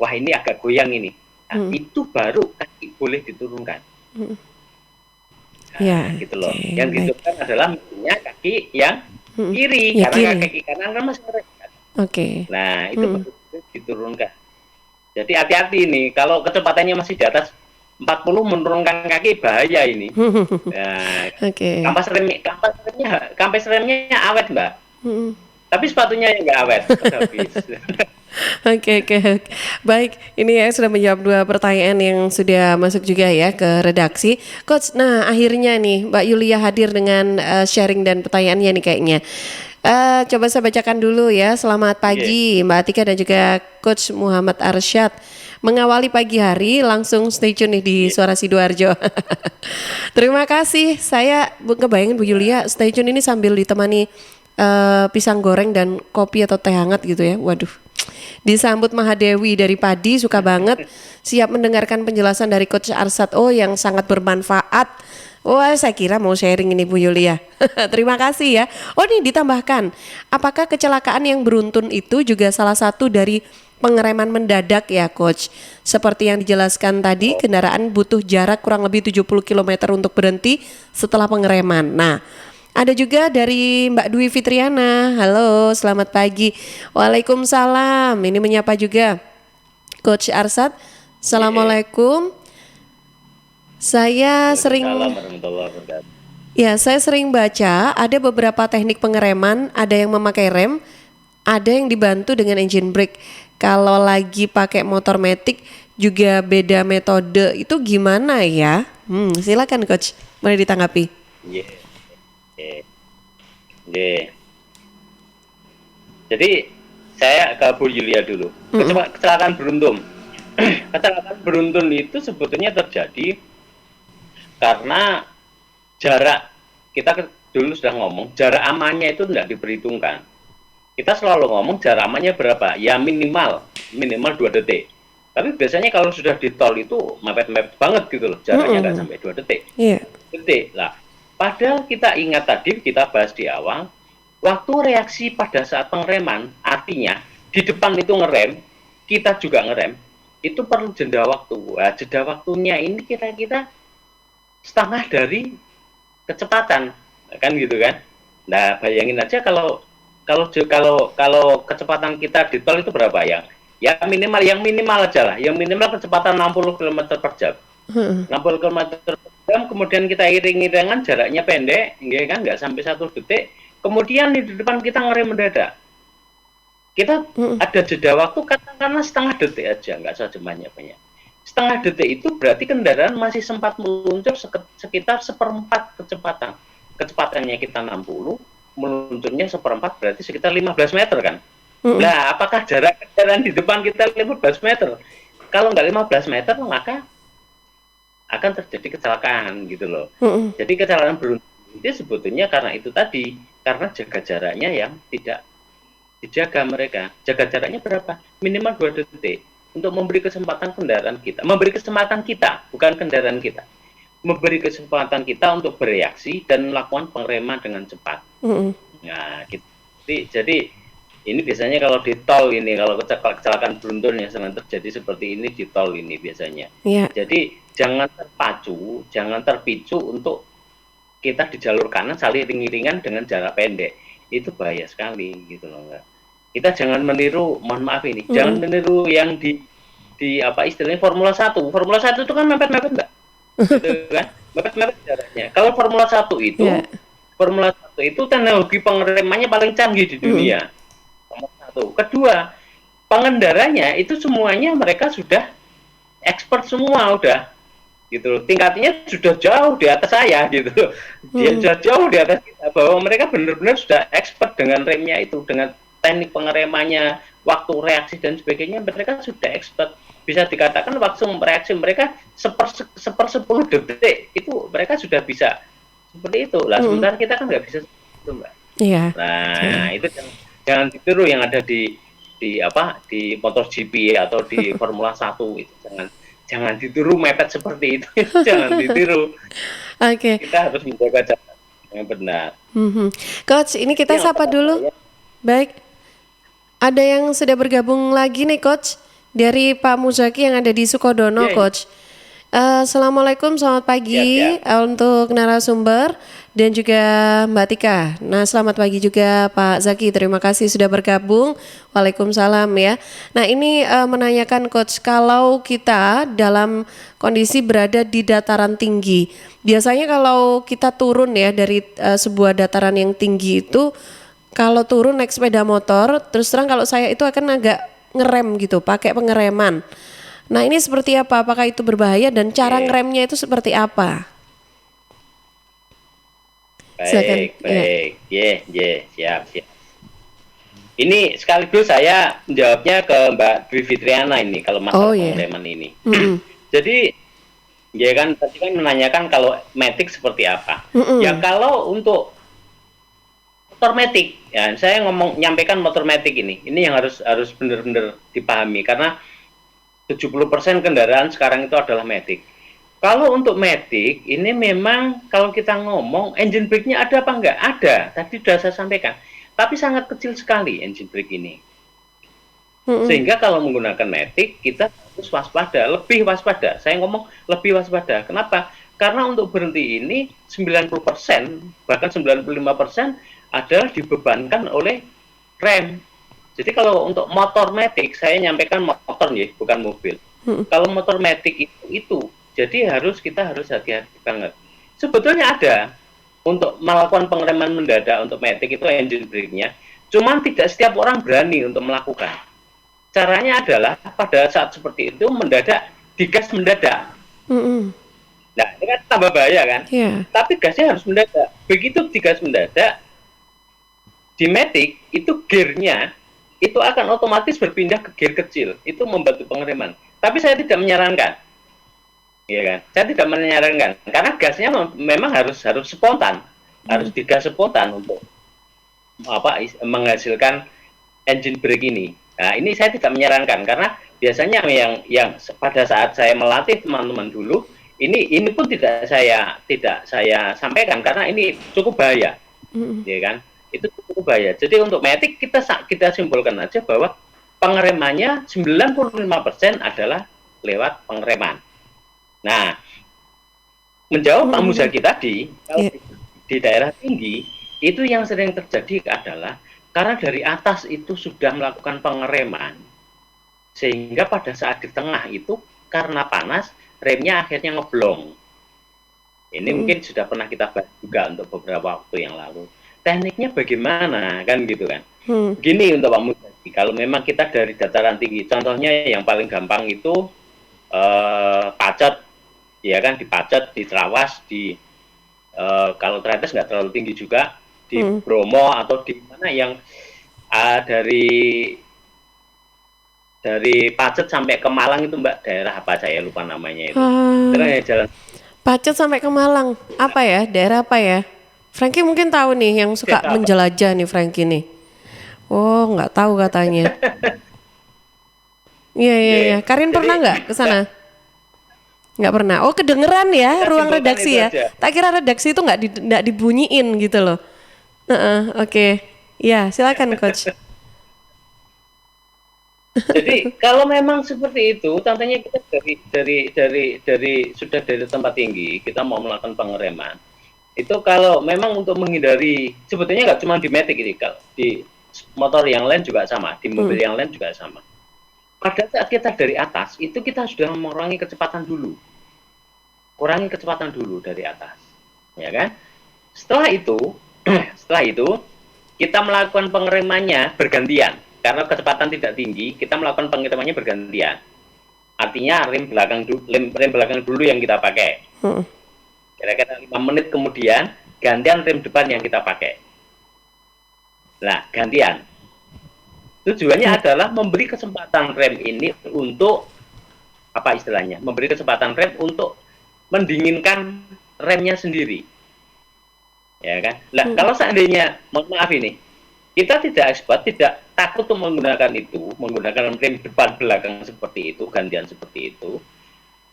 wah ini agak goyang ini, nah, itu baru kaki boleh diturunkan. Gitu loh. Yang diturunkan adalah misalnya kaki yang kiri, karena kaki kanan kan masih Oke. Nah, itu baru diturunkan. Jadi hati-hati nih, kalau kecepatannya masih di atas 40 menurunkan kaki bahaya ini. Nah, Oke. kampas remnya awet, Mbak. Tapi sepatunya yang nggak awet, habis. Oke, oke, oke. Baik, ini ya sudah menjawab 2 pertanyaan yang sudah masuk juga ya ke redaksi. Coach, nah akhirnya nih Mbak Yulia hadir dengan sharing dan pertanyaannya nih kayaknya. Coba saya bacakan dulu ya. Selamat pagi Mbak Atika dan juga Coach Muhammad Arsyad. Mengawali pagi hari, langsung stay tune nih di Suara Sidoarjo. Terima kasih. Saya kebayangin Bu Yulia stay tune ini sambil ditemani pisang goreng dan kopi atau teh hangat gitu ya. Waduh. Disambut Mahadewi dari Padi, suka banget. Siap mendengarkan penjelasan dari Coach Arsyad. Oh, yang sangat bermanfaat. Wah, saya kira mau sharing ini Bu Yulia. Terima kasih ya. Oh, ini ditambahkan. Apakah kecelakaan yang beruntun itu juga salah satu dari pengereman mendadak ya Coach? Seperti yang dijelaskan tadi, kendaraan butuh jarak kurang lebih 70 km untuk berhenti setelah pengereman. Nah, ada juga dari Mbak Dwi Fitriana. Halo, selamat pagi. Waalaikumsalam. Ini menyapa juga Coach Arsyad. Assalamualaikum. Saya sering baca ada beberapa teknik pengereman, ada yang memakai rem, ada yang dibantu dengan engine brake. Kalau lagi pakai motor matic juga beda metode. Itu gimana ya? Silakan Coach, boleh ditanggapi. Jadi saya ke Bu Yulia dulu. Kecelakaan beruntun. Kecelakaan beruntun itu sebetulnya terjadi karena jarak, kita dulu sudah ngomong jarak amannya itu tidak diperhitungkan. Kita selalu ngomong jarak amannya berapa? Ya minimal 2 detik. Tapi biasanya kalau sudah di tol itu mepet-mepet banget gitu loh, jaraknya nggak sampai 2 detik. Detik lah. Padahal kita ingat tadi kita bahas di awal, waktu reaksi pada saat pengereman, artinya di depan itu ngerem, kita juga ngerem, itu perlu jeda waktu. Nah, jeda waktunya ini kira-kira setengah dari kecepatan, kan gitu kan? Nah, bayangin aja kalau kecepatan kita di tol itu berapa ya? Yang minimal aja lah, yang minimal kecepatan 60 km per jam. 60 km per jam, kemudian kita iring-iringan, jaraknya pendek, ya kan, nggak sampai 1 detik. Kemudian di depan kita ngerem mendadak. Kita ada jeda waktu katakanlah setengah detik aja, nggak usah banyak-banyak. Setengah detik itu berarti kendaraan masih sempat meluncur sekitar 1/4 kecepatan. Kecepatannya kita 60, meluncurnya 1/4 berarti sekitar 15 meter kan. Nah, apakah jarak kendaraan di depan kita 15 meter? Kalau nggak 15 meter, maka akan terjadi kecelakaan gitu loh. Jadi kecelakaan beruntun itu sebetulnya karena itu tadi, karena jaga jaraknya yang tidak dijaga mereka. Jaga jaraknya berapa? Minimal 2 detik untuk memberi kesempatan kendaraan kita, bukan kendaraan kita, memberi kesempatan kita untuk bereaksi dan melakukan pengereman dengan cepat. Nah, gitu. Jadi ini biasanya kalau di tol ini, kalau kecelakaan beruntun yang sering terjadi seperti ini di tol ini biasanya. Jadi jangan terpicu untuk kita di jalur kanan saling iring-iringan dengan jarak pendek. Itu bahaya sekali gitu loh, enggak. Kita jangan meniru, mohon maaf ini, jangan meniru yang di apa istilahnya Formula 1. Formula 1 itu kan mepet-mepet Mbak. Gitu kan? Mepet-mepet jaraknya. Kalau Formula 1 itu teknologi pengeremannya paling canggih di dunia. Nomor 1. Kedua, pengendaranya itu semuanya mereka sudah expert semua udah. Gitu loh. Tingkatnya sudah jauh di atas saya gitu. Dia sudah jauh di atas kita, bahwa mereka benar-benar sudah expert dengan remnya itu, dengan teknik pengeremannya, waktu reaksi dan sebagainya, mereka sudah expert. Bisa dikatakan waktu reaksi mereka 1/10 detik itu mereka sudah bisa seperti itu. Lah sementara kita kan nggak bisa seperti itu, Mbak. Nah, itu jangan ditiru yang ada di MotoGP atau di Formula 1 itu. Jangan ditiru mepet seperti itu. Jangan ditiru. Kita harus menjaga jarak yang benar. Coach, ini kita sapa dulu. Baik. Ada yang sudah bergabung lagi nih Coach dari Pak Muzaki yang ada di Sukodono, Coach. Assalamualaikum, selamat pagi untuk narasumber dan juga Mbak Tika. Nah, selamat pagi juga Pak Zaki. Terima kasih sudah bergabung. Waalaikumsalam ya. Nah, ini menanyakan Coach, kalau kita dalam kondisi berada di dataran tinggi, biasanya kalau kita turun ya dari sebuah dataran yang tinggi itu, kalau turun naik sepeda motor, terus terang kalau saya itu akan agak ngerem gitu, pakai pengereman. Nah, ini seperti apa? Apakah itu berbahaya dan cara ngeremnya itu seperti apa? Baik, siap. Ini sekaligus saya menjawabnya ke Mbak Dwi Fitriana ini kalau masalah pengereman ini. Jadi, ya kan tadi kan menanyakan kalau matic seperti apa. Ya kalau untuk motor matic, ya saya nyampaikan motor matic ini yang harus benar-benar dipahami karena 70% kendaraan sekarang itu adalah matic. Kalau untuk matic ini memang kalau kita ngomong engine brake-nya ada apa enggak? Ada. Tadi sudah saya sampaikan. Tapi sangat kecil sekali engine brake ini. Sehingga kalau menggunakan matic kita harus waspada, lebih waspada. Saya ngomong lebih waspada. Kenapa? Karena untuk berhenti ini 90% bahkan 95% adalah dibebankan oleh rem. Jadi kalau untuk motor matic, saya nyampaikan motor ya, bukan mobil. Kalau motor matic itu, jadi kita harus hati-hati banget. Sebetulnya ada untuk melakukan pengereman mendadak untuk matic itu engine brake-nya, cuman tidak setiap orang berani untuk melakukan. Caranya adalah pada saat seperti itu mendadak, digas mendadak. Nah, ini kan tambah bahaya kan? Tapi gasnya harus mendadak. Begitu digas mendadak, di matic itu gearnya itu akan otomatis berpindah ke gear kecil, itu membantu pengereman. Tapi saya tidak menyarankan, ya kan? Saya tidak menyarankan karena gasnya memang harus spontan, harus digas spontan untuk menghasilkan engine brake ini. Nah, ini saya tidak menyarankan karena biasanya yang pada saat saya melatih teman-teman dulu, ini pun tidak saya sampaikan karena ini cukup bahaya, ya kan? Itu cukup bahaya. Jadi untuk matic kita simpulkan aja bahwa pengeremannya 95% adalah lewat pengereman. Nah, menjawab Pak Muzaki tadi, di daerah tinggi itu yang sering terjadi adalah karena dari atas itu sudah melakukan pengereman, sehingga pada saat di tengah itu karena panas remnya akhirnya ngeblong. Ini mungkin sudah pernah kita bahas juga untuk beberapa waktu yang lalu. Tekniknya bagaimana kan gitu kan? Gini untuk Pak Muzaki, kalau memang kita dari dataran tinggi, contohnya yang paling gampang itu pacet, ya kan, dipacet, di Trawas, kalau Tretes nggak terlalu tinggi juga, di Bromo atau di mana yang dari Pacet sampai ke Malang itu Mbak, daerah apa saya lupa namanya itu. Terus ya jalan Pacet sampai ke Malang, apa ya? Daerah apa ya? Frankie mungkin tahu nih yang suka menjelajah nih Frankie nih. Oh, nggak tahu katanya. Iya. Karin pernah nggak ke sana? Nggak pernah. Oh, kedengeran ya ruang redaksi ya. Tak kira redaksi itu nggak dibunyiin gitu loh. Oke. Ya, silakan Coach. Jadi kalau memang seperti itu, contohnya kita sudah dari tempat tinggi, kita mau melakukan pengereman. Itu kalau memang untuk menghindari, sebetulnya nggak cuma di matic ini, kalau di motor yang lain juga sama, di mobil yang lain juga sama. Pada saat kita dari atas, itu kita sudah mengurangi kecepatan dulu. Kurangi kecepatan dulu dari atas, ya kan? Setelah itu kita melakukan pengeremannya bergantian. Karena kecepatan tidak tinggi, kita melakukan pengeremannya bergantian. Artinya rem belakang dulu yang kita pakai. Kira-kira 5 menit kemudian gantian rem depan yang kita pakai. Nah, gantian. Tujuannya adalah memberi kesempatan rem ini untuk apa istilahnya? Memberi kesempatan rem untuk mendinginkan remnya sendiri. Ya kan? Nah, kalau seandainya, mohon maaf ini, kita tidak takut untuk menggunakan rem depan belakang seperti itu, gantian seperti itu.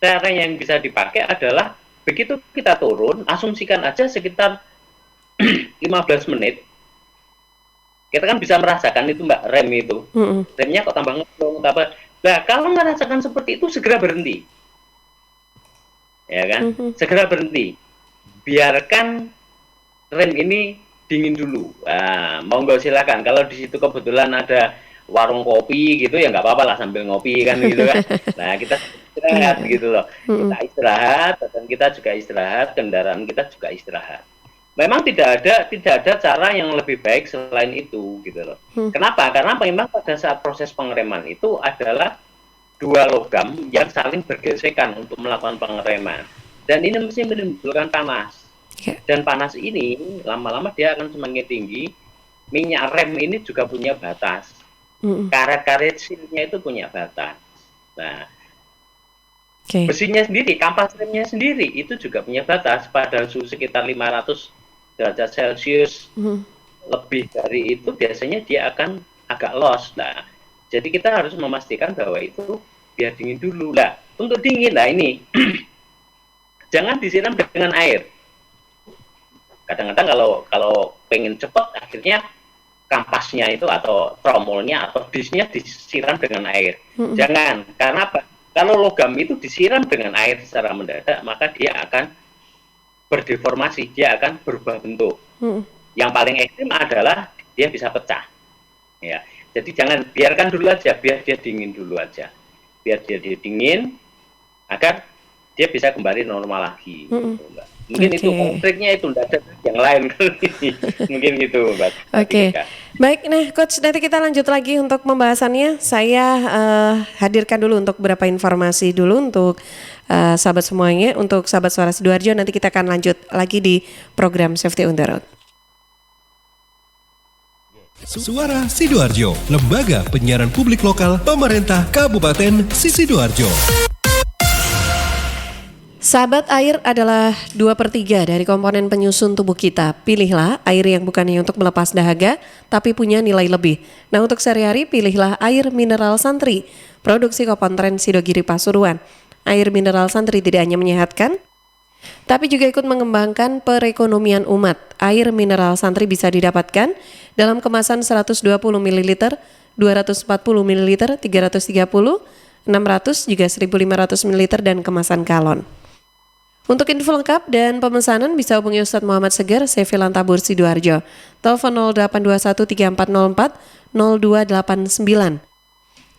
Cara yang bisa dipakai adalah begitu kita turun, asumsikan aja sekitar 15 menit, kita kan bisa merasakan itu Mbak, rem itu. Remnya kok tambah ngeblong, apa. Nah, kalau merasakan seperti itu, segera berhenti. ya kan, segera berhenti. Biarkan rem ini dingin dulu. Nah, monggo silakan. Kalau di situ kebetulan ada warung kopi gitu ya nggak apa-apa lah sambil ngopi kan gitu kan. Nah kita istirahat gitu loh. Kita istirahat, dan kita juga istirahat, kendaraan kita juga istirahat. Memang tidak ada cara yang lebih baik selain itu gitu loh. Kenapa? Karena memang pada saat proses pengereman itu adalah dua logam yang saling bergesekan untuk melakukan pengereman. Dan ini mesti menimbulkan panas. Dan panas ini lama-lama dia akan semakin tinggi. Minyak rem ini juga punya batas. Karet-karet silnya itu punya batas. Nah, besinya sendiri, kampas remnya sendiri itu juga punya batas pada suhu sekitar 500 derajat Celcius. Lebih dari itu biasanya dia akan agak loss. Nah, jadi kita harus memastikan bahwa itu biar dingin dulu. Nah, untuk dingin, nah ini jangan disiram dengan air. Kadang-kadang kalau pengen cepat, akhirnya kampasnya itu atau tromolnya atau disnya disiram dengan air. Jangan, karena apa? Kalau logam itu disiram dengan air secara mendadak, maka dia akan berdeformasi, dia akan berubah bentuk. Yang paling ekstrim adalah dia bisa pecah. Ya, jadi jangan, biarkan dulu aja, biar dia dingin dulu aja, biar dia dingin, agar dia bisa kembali normal lagi. Mungkin itu triknya, itu tidak ada yang lain mungkin gitu, Mbak. Baik, nah Coach, nanti kita lanjut lagi untuk pembahasannya. Saya hadirkan dulu untuk beberapa informasi dulu untuk sahabat semuanya, untuk sahabat Suara Sidoarjo. Nanti kita akan lanjut lagi di program Safety on the Road. Suara Sidoarjo, lembaga penyiaran publik lokal pemerintah Kabupaten Sidoarjo. Sahabat, air adalah 2/3 dari komponen penyusun tubuh kita. Pilihlah air yang bukan hanya untuk melepas dahaga, tapi punya nilai lebih. Nah, untuk sehari-hari pilihlah air mineral Santri, produksi Kopontren Sidogiri Pasuruan. Air mineral Santri tidak hanya menyehatkan, tapi juga ikut mengembangkan perekonomian umat. Air mineral Santri bisa didapatkan dalam kemasan 120 ml, 240 ml, 330, 600, juga 1500 ml dan kemasan galon. Untuk info lengkap dan pemesanan bisa hubungi Ustadz Muhammad Segar, CV Lantabur Sidoarjo. Telepon 0821 3404 0289.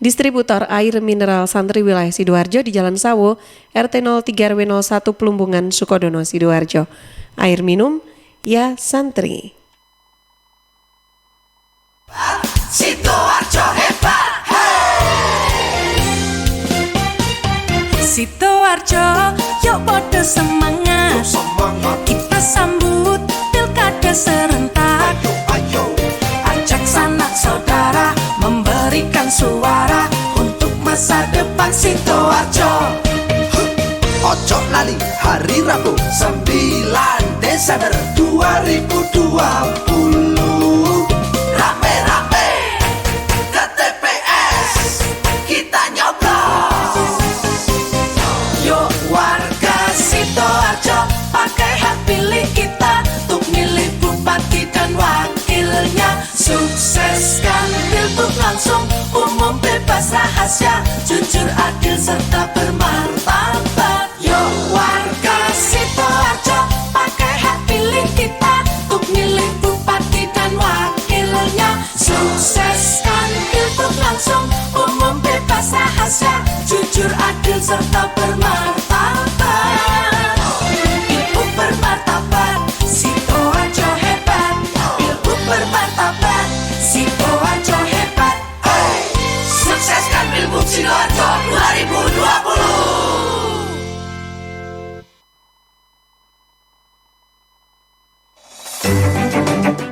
Distributor air mineral Santri wilayah Sidoarjo di Jalan Sawo, RT 03 RW 01 Plumbungan, Sukodono, Sidoarjo. Air minum ya Santri. Sidoarjo hebat, Sidoarjo, yuk podo semangat. Kita sambut pilkada serentak. Ajak sanak saudara memberikan suara untuk masa depan Sidoarjo. Ojo lali hari Rabu 9 Desember 2020. Rame-rame ke TPS kita nyoblos. Yuk warga Sidoarjo, pakai hak pilih kita untuk milih bupati dan wakilnya. Sukseskan pilgub langsung, umum bebas rahasia, jujur adil serta bermartabat. Yuk warga Sidoarjo, pakai hak pilih kita untuk milih bupati dan wakilnya. Sukseskan pilgub langsung, umum bebas rahasia, jujur adil serta bermartabat. Pilgub bermartabat, Sidoarjo hebat. Pilgub bermartabat, Sidoarjo hebat. Sukseskan pilgub Sidoarjo 2020.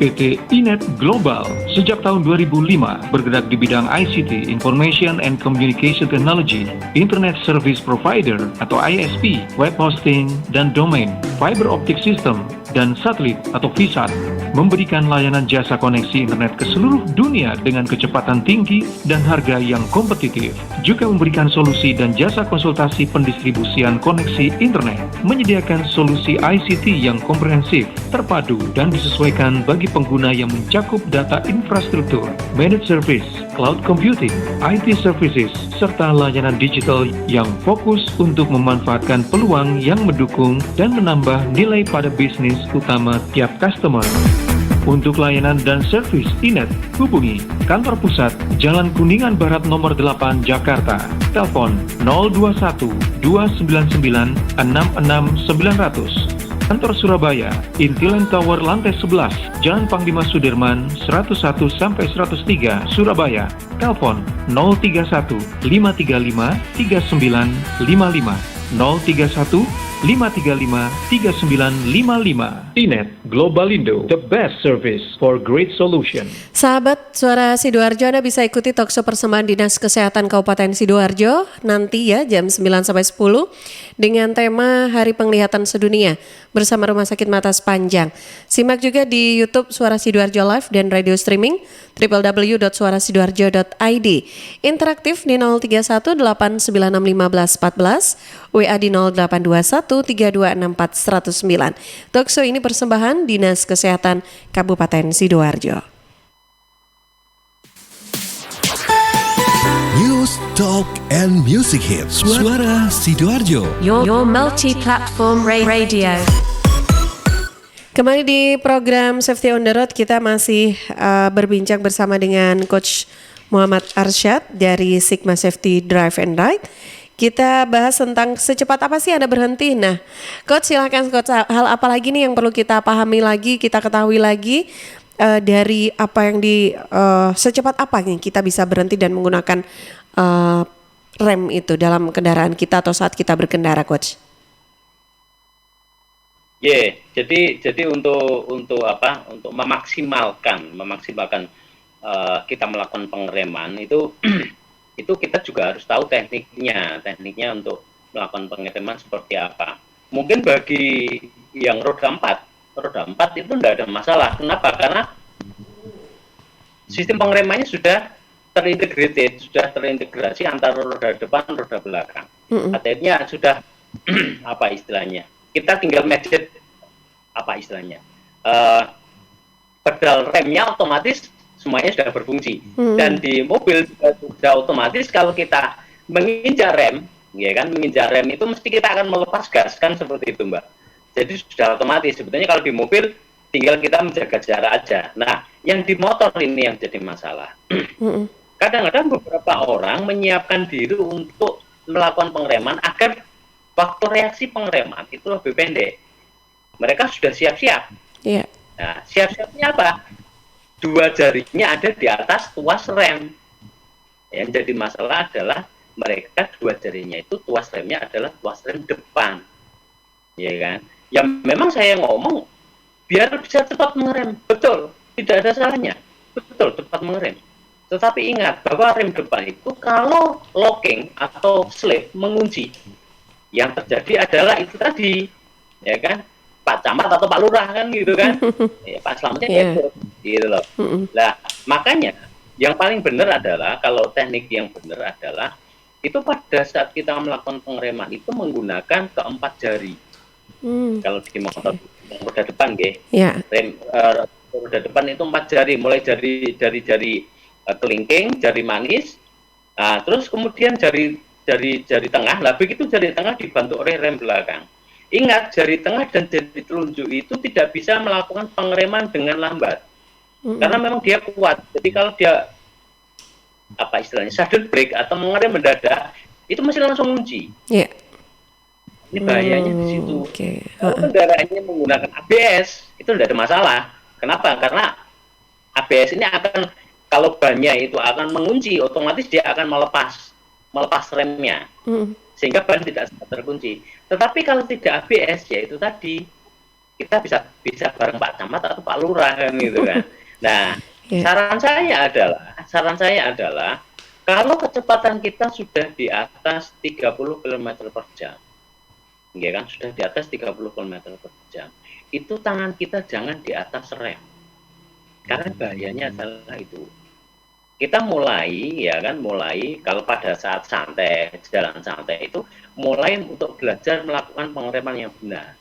PT Inet Global sejak tahun 2005 bergerak di bidang ICT, Information and Communication Technology, Internet Service Provider atau ISP, web hosting dan domain, fiber optic system, dan satelit atau VSAT. memberikan layanan jasa koneksi internet ke seluruh dunia dengan kecepatan tinggi dan harga yang kompetitif. Juga memberikan solusi dan jasa konsultasi pendistribusian koneksi internet, menyediakan solusi ICT yang komprehensif, terpadu, dan disesuaikan bagi pengguna yang mencakup data infrastruktur, managed service, cloud computing, IT services, serta layanan digital yang fokus untuk memanfaatkan peluang yang mendukung dan menambah nilai pada bisnis utama tiap customer. Untuk layanan dan servis Inet, hubungi kantor pusat Jalan Kuningan Barat nomor 8 Jakarta. Telepon 021 299 66900. Kantor Surabaya, Intiland Tower lantai 11, Jalan Panglima Sudirman 101 sampai 103 Surabaya. Telepon 031 535 3955 031 535-3955. Inet Globalindo, the best service for great solution. Sahabat Suara Sidoarjo, Anda bisa ikuti talkshow persembahan Dinas Kesehatan Kabupaten Sidoarjo nanti ya jam 9 sampai 10 dengan tema Hari Penglihatan Sedunia bersama Rumah Sakit Mata Sepanjang. Simak juga di YouTube Suara Sidoarjo Live dan radio streaming www.suarasidoarjo.id. Interaktif di 031 896 1514, WA di 0821 3264 109. Talkshow ini persembahan Dinas Kesehatan Kabupaten Sidoarjo. News, Talk, and Music Hits. Suara Sidoarjo. Your multi-platform radio. Kembali di program Safety on the Road, kita masih berbincang bersama dengan Coach Muhammad Arsyad dari Sigma Safety Drive and Ride. Kita bahas tentang secepat apa sih Anda berhenti. Nah, Coach silakan Coach, hal apa lagi nih yang perlu kita pahami lagi, kita ketahui lagi dari apa yang secepat apa nih kita bisa berhenti dan menggunakan rem itu dalam kendaraan kita atau saat kita berkendara, Coach? Jadi untuk memaksimalkan kita melakukan pengereman itu itu kita juga harus tahu tekniknya untuk melakukan pengereman seperti apa. Mungkin bagi yang roda 4 itu tidak ada masalah. Kenapa? Karena sistem pengeremannya sudah terintegrasi antara roda depan dan roda belakang. Artinya sudah apa istilahnya? Kita tinggal medet pedal remnya otomatis semuanya sudah berfungsi. Dan di mobil sudah otomatis kalau kita menginjak rem, ya kan, menginjak rem itu mesti kita akan melepas gas kan, seperti itu Mbak. Jadi sudah otomatis. Sebetulnya kalau di mobil tinggal kita menjaga jarak aja. Nah, yang di motor ini yang jadi masalah. Kadang-kadang beberapa orang menyiapkan diri untuk melakukan pengereman agar waktu reaksi pengereman itu lebih pendek. Mereka sudah siap-siap. Iya. Nah, siap-siapnya apa? Dua jarinya ada di atas tuas rem. Yang jadi masalah adalah mereka dua jarinya itu tuas remnya adalah tuas rem depan. Ya kan? Yang memang saya ngomong biar bisa cepat mengerem. Betul, tidak ada salahnya. Betul, cepat mengerem. Tetapi ingat bahwa rem depan itu kalau locking atau slip mengunci, yang terjadi adalah itu tadi, ya kan, Pak Camat atau Pak Lurah kan gitu kan, ya, Pak Slametnya gitu loh. Nah, makanya yang paling benar adalah kalau teknik yang benar adalah itu pada saat kita melakukan pengereman itu menggunakan keempat jari. Kalau di motor roda depan, rem roda depan itu 4 jari, mulai dari jari kelingking, jari manis, terus kemudian jari tengah. Nah, begitu jari tengah dibantu oleh rem belakang. Ingat, jari tengah dan jari telunjuk itu tidak bisa melakukan pengereman dengan lambat, karena memang dia kuat. Jadi kalau dia apa istilahnya sudden brake atau mengerem mendadak, itu mesti langsung kunci. Ini bahayanya di situ. Kalau kendaraannya menggunakan ABS, itu tidak ada masalah. Kenapa? Karena ABS ini akan, kalau bannya itu akan mengunci, otomatis dia akan melepas remnya, sehingga ban tidak sempat terkunci. Tetapi kalau tidak ABS, ya itu tadi kita bisa bareng Pak Camat atau Pak Lurah kan gitu kan. Nah, saran saya adalah kalau kecepatan kita sudah di atas 30 km per jam, ya kan, sudah di atas 30 km per jam, itu tangan kita jangan di atas rem. Karena bahayanya adalah itu. Kita mulai kalau pada saat santai, jalan santai itu mulai untuk belajar melakukan pengereman yang benar.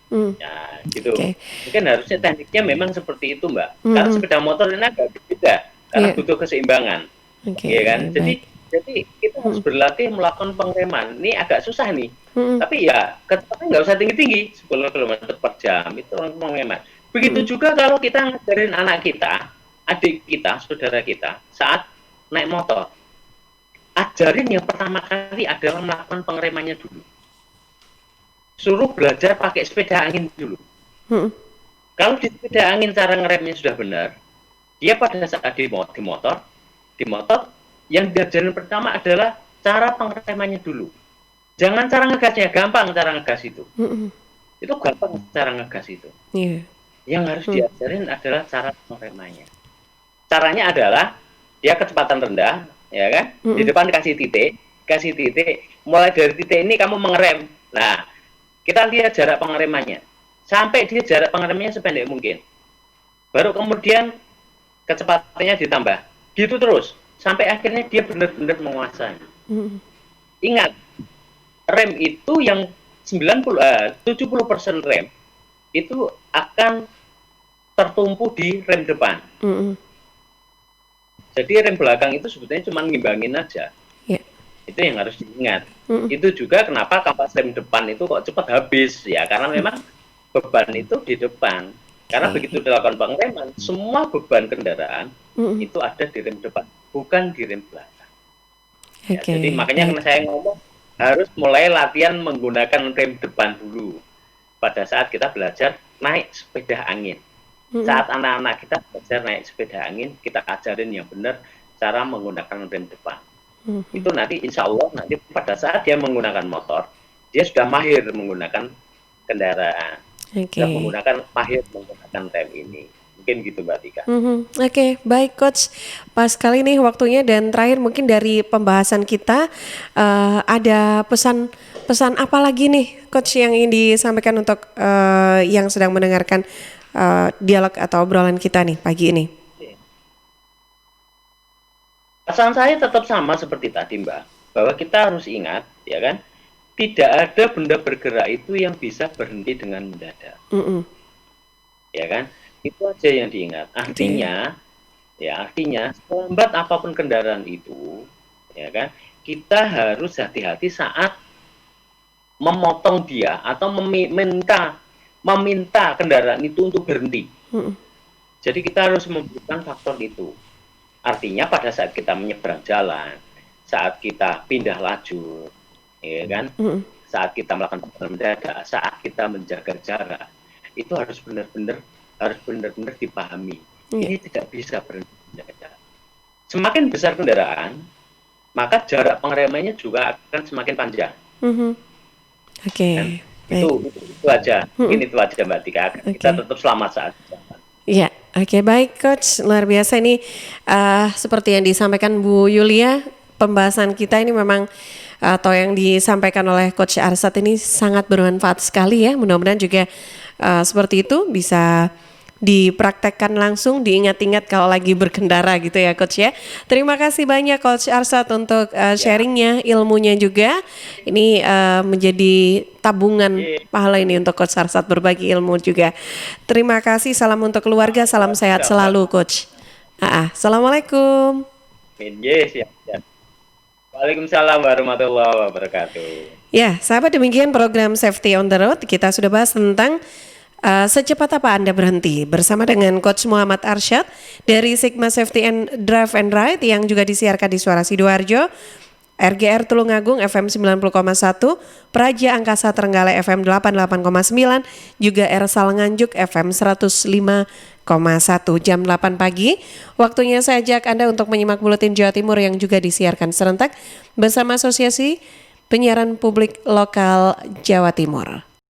Ya, gitu. Oke. Mungkin harusnya tekniknya memang seperti itu, Mbak. Karena sepeda motor ini agak beda, karena butuh keseimbangan. Oke, Ya kan? baik. Jadi kita harus berlatih melakukan pengereman. Ini agak susah nih. Tapi ya kecepatannya nggak usah tinggi-tinggi, 10 km per jam itu pengereman. Begitu juga kalau kita ngajarin anak kita, adik kita, saudara kita saat naik motor. Ajarin yang pertama kali adalah melakukan pengeremannya dulu. Suruh belajar pakai sepeda angin dulu. Kalau di sepeda angin cara ngeremnya sudah benar, dia pada saat di motor yang diajarin pertama adalah cara pengeremannya dulu. Jangan cara ngegasnya, gampang cara ngegas itu. Itu gampang cara ngegas itu. Yang harus diajarin adalah cara pengeremannya. Caranya adalah dia kecepatan rendah, ya kan? Di depan kasih titik, mulai dari titik ini kamu mengerem. Nah, kita lihat jarak pengeremannya. Sampai dia jarak pengeremannya sependek mungkin. Baru kemudian kecepatannya ditambah. Gitu terus. Sampai akhirnya dia benar-benar menguasai. Ingat, rem itu yang 70% rem itu akan tertumpu di rem depan. Jadi rem belakang itu sebetulnya cuma ngimbangin aja. Itu yang harus diingat. Itu juga kenapa kampas rem depan itu kok cepat habis ya, karena memang beban itu di depan. Karena begitu dilakukan pengereman, semua beban kendaraan itu ada di rem depan, bukan di rem belakang. Ya, jadi makanya saya ngomong harus mulai latihan menggunakan rem depan dulu pada saat kita belajar naik sepeda angin. Saat anak-anak kita belajar naik sepeda angin, kita ajarin yang benar cara menggunakan rem depan. Itu nanti insya Allah nanti pada saat dia menggunakan motor, dia sudah mahir menggunakan kendaraan, sudah mahir menggunakan rem ini. Mungkin gitu Mbak Tika. Oke, baik Coach. Pas kali ini waktunya dan terakhir mungkin dari pembahasan kita ada pesan apa lagi nih Coach yang ingin disampaikan untuk yang sedang mendengarkan dialog atau obrolan kita nih pagi ini? Pesan saya tetap sama seperti tadi Mbak, bahwa kita harus ingat, ya kan, tidak ada benda bergerak itu yang bisa berhenti dengan mendadak. Ya kan, itu aja yang diingat. Artinya, selambat apapun kendaraan itu, ya kan, kita harus hati-hati saat memotong dia atau meminta kendaraan itu untuk berhenti. Jadi kita harus memberikan faktor itu. Artinya pada saat kita menyeberang jalan, saat kita pindah lajur, ya kan, saat kita melakukan pengereman mendadak, saat kita menjaga jarak, itu harus benar-benar dipahami. Ini tidak bisa berhenti mendadak. Semakin besar kendaraan, maka jarak pengeremannya juga akan semakin panjang. Itu aja. Ini itu aja Mbak Tika. Kita tetap selamat saat jalan. Ya, oke, baik Coach, luar biasa ini seperti yang disampaikan Bu Yulia, pembahasan kita ini memang atau yang disampaikan oleh Coach Arsat ini sangat bermanfaat sekali ya. Mudah-mudahan juga seperti itu bisa dipraktekkan langsung, diingat-ingat kalau lagi berkendara gitu ya Coach ya. Terima kasih banyak Coach Arsat untuk sharingnya, ilmunya juga. Ini menjadi tabungan pahala ini untuk Coach Arsat berbagi ilmu juga. Terima kasih, salam untuk keluarga, salam sehat selalu Coach. Assalamualaikum. Waalaikumsalam warahmatullahi wabarakatuh. Ya, sahabat, demikian program Safety on the Road. Kita sudah bahas tentang secepat apa Anda berhenti bersama dengan Coach Muhammad Arsyad dari Sigma Safety and Drive and Ride yang juga disiarkan di Suara Sidoarjo, RGR Tulungagung FM 90,1, Praja Angkasa Trenggalek FM 88,9, juga Ersal Nganjuk FM 105,1. Jam 8 pagi, waktunya saya ajak Anda untuk menyimak Buletin Jawa Timur yang juga disiarkan serentak bersama Asosiasi Penyiaran Publik Lokal Jawa Timur.